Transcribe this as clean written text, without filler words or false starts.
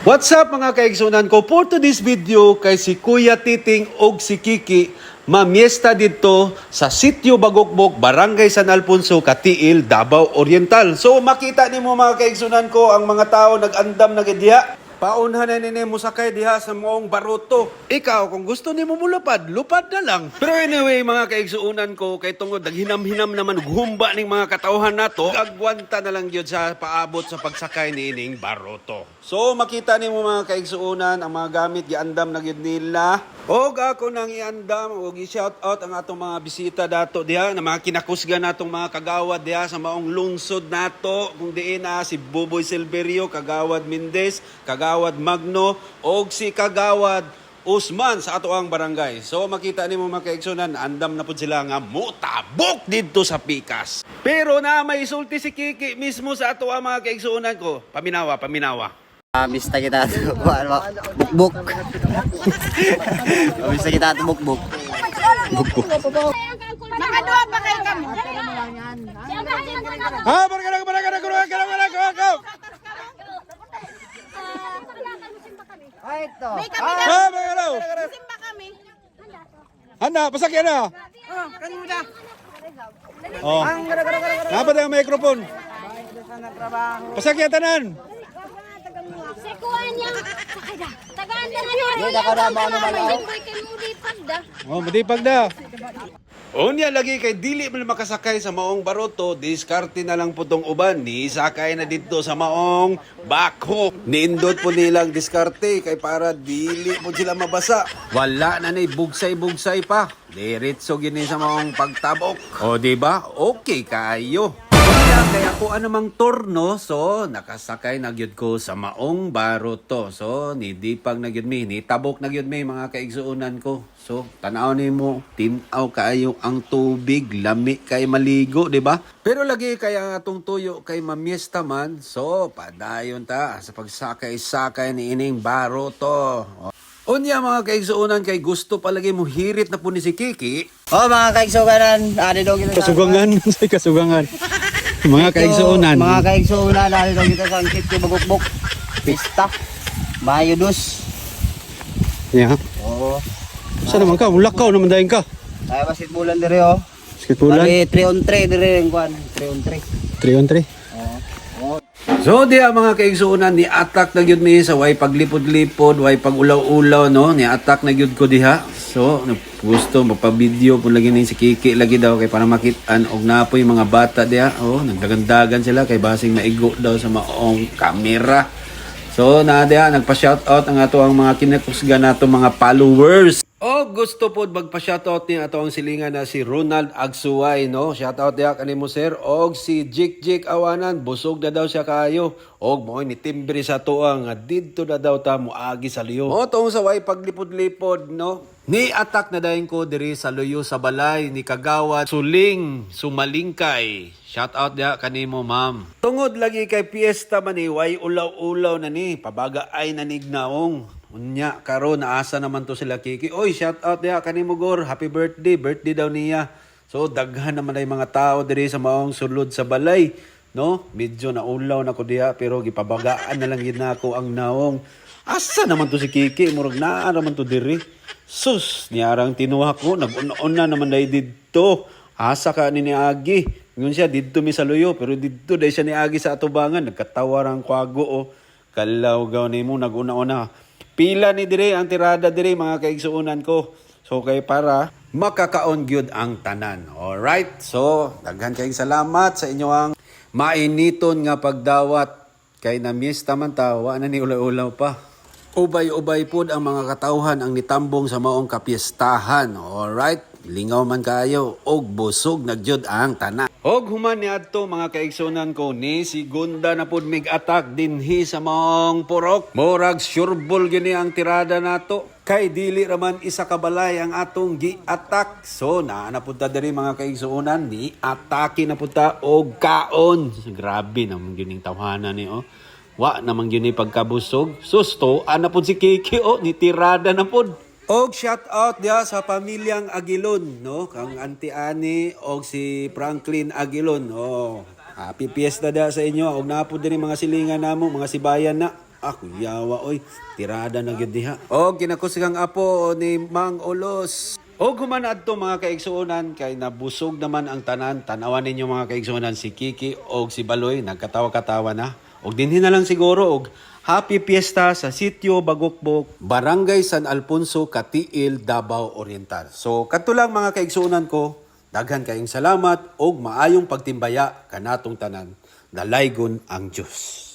What's up mga kaigsunan ko? For today's video kay si Kuya Titing og si Kiki mamiesta dito sa Sitio Bagokbok, Barangay San Alfonso, Katiil, Davao Oriental. So makita nimo mga kaigsunan ko ang mga tao nag-andam na gidya. Paunhan na nini mo sakay diha sa moong baruto. Ikaw, kung gusto ni mo mulupad, lupad na lang. Pero anyway, mga kaigsuunan ko, kay tungod, naghinam-hinam naman, humba ning mga katauhan nato, agwanta na lang yun sa paabot sa pagsakay ni ining baruto. So, makita ni mo mga kaigsuunan, ang mga gamit, giandam na yun nila. Og ako nang iandam, og i-shout out ang atong mga bisita dato diha, na mga kinakusga natong mga kagawad diha sa maong lungsod nato, kung diin na si Buboy Silverio, Kagawad Mendez, Kagawad Magno, og si Kagawad Usman sa ato ang barangay. So makita nimo mga kaigsunan, andam na pud sila nga mutabok didto sa pikas. Pero na may sulti si Kiki mismo sa ato ang mga kaigsunan ko. Paminawa. Mista kita ito, bukbuk. Mista kita ito, bukbuk. Bukbuk. Makadua pa kayo kamo. Ha, barang. Ay, ito. May kami na. Ha, barang. Simba kami. Handa, pasakyan na. Kanina. Oh. Dapat ang microphone. Pasakyan tanan. Sekuan niya. Tagaan na niya. Hindi, nakadama ano malaw. Simboy kay Mudi Pagda. Oh, madipag na. Unya lagi kay dili man makasakay sa maong baroto, diskarte na lang po tong uban. Ni sakay na dito sa maong bako. Niindot po nilang diskarte kay para dili po sila mabasa. Wala na ni bugsay-bugsay pa. Diretso gini sa maong pagtabok. O di ba? Okay kayo. Kaya ko anumang turno, so nakasakay na gyud ko sa maong baroto. So nidipag na gyud mi, nitabok na gyud mi mga kaigsuunan ko. So tanaw nimo, tinaw kaayo ang tubig, lami kay maligo, di ba? Pero lagi kaya atong tuyo kay mamiesta man, so padayon ta sa pagsakay-sakay ni ining baroto. Unya mga kaigsuunan kay gusto palagi mo hirit na po ni si Kiki. Oh, mga kaigsuganan. Ari daw kita. Kasugangan. Mga kaigsuunan. Mga kaigsuganan. Ari daw kita sa Sitio Bagokbok. Pista. Mayo dos. Yeah. Oo. Saan naman ka? Mulakaw naman dahin ka. Kaya basit bulan dire oh. Skitulan. Bali 3 on 3 dire ang kwan. 3 on 3. 3 on 3. Oo. So diya mga kaigsuunan, ni attack na gyud mi sa way paglipod-lipod, way pagulaw-ulaw no, ni attack na gyud ko diha. So gusto magpa-video pud lagi ni si Kiki lagi daw kay para makitaan og napoy mga bata diha. Oh, nagdagandagan sila kay basing maigo daw sa maong kamera. So na diha nagpa-shoutout ang ato ang mga kinakusga nato mga followers. O gusto po magpa-shoutout ni ato ang silingan na si Ronald Agsuway, no? Shoutout diya kanimo sir. Og si Jik Awanan, busog na daw siya kayo. Og mo ni timbre sa tuang nga didto na daw ta moagi sa liyo. Mo tong sa way paglipod-lipod, no? Ni attack na dayon ko diri sa luyo sa balay ni Kagawad Suling Sumalingkay. Shoutout diya kanimo ma'am. Tungod lagi kay piyesta man ni way ulaw-ulaw na ni pabaga ay nanignaong. Unya karon naasa naman to sila Kiki. Oy, shout out diha kanimo Gor. Happy birthday. Birthday daw niya. So daghan naman ay mga tao diri sa maong sulod sa balay, no? Medyo naulaw na ko diha pero gipabagaan na lang gid nako ang naong. Asa naman to si Kiki? Murag naa naman to diri. Sus, niyarang tinuha ko. Nag-unaon na naman dahil dito. Asa ka ni Agi. Ngun siya didto mi sa luyo pero didto dahil siya ni Agi sa atubangan. Nagkatawarang kwago o. Kalaw gaw nimo nag-una-una. Pila ni dire ang tirada dire mga kaigsuunan ko. So kay para makakaon gyud ang tanan. Alright. So daghan kayong salamat sa inyong mainiton nga pagdawat kay namiesta man tawa na ni ulaw-ulaw pa. Ubay-ubay pud ang mga katawhan ang nitambong sa maong kapiestahan. Alright. Lingaw man kayo og busog nagyud ang tanan. Og human ni adto mga kaigsunan ko ni si Gunda na pud mig attack dinhi sa maong purok. Murag sureball gini ang tirada nato. Kay dili raman isa ka balay ang atong gi-attack. So naa pud ta diri mga kaigsunan ni atake na pud ta og kaon. Grabe naman gining tawhanan ni oh. Wa naman gyud pagkabusog. Susto ana pud si Kiki oh ni tirada na pud. Og shout out dia sa pamilyang Aguilon, no? Kang Auntie Annie og si Franklin Aguilon. Oh, happy fiesta da sa inyo. Og napo din mga silingan namo, mga sibayan na. Ako yawa oy, tirada na gyud diha. Og kinakusigang apo ni Mang Ulos. Og human adto mga kaigsuonan kay nabusog naman ang tanan. Tanawan ninyo mga kaigsuonan si Kiki og si Baloy nagkatawa-katawa na. Og dinhi na lang siguro og happy fiesta sa Sitio Bagokbok, Barangay San Alfonso, Katiil, Davao Oriental. So kadto lang mga kaigsuonan ko. Daghan kayong salamat og maayong pagtimbaya kanatong tanan. Dalaygon ang Dios.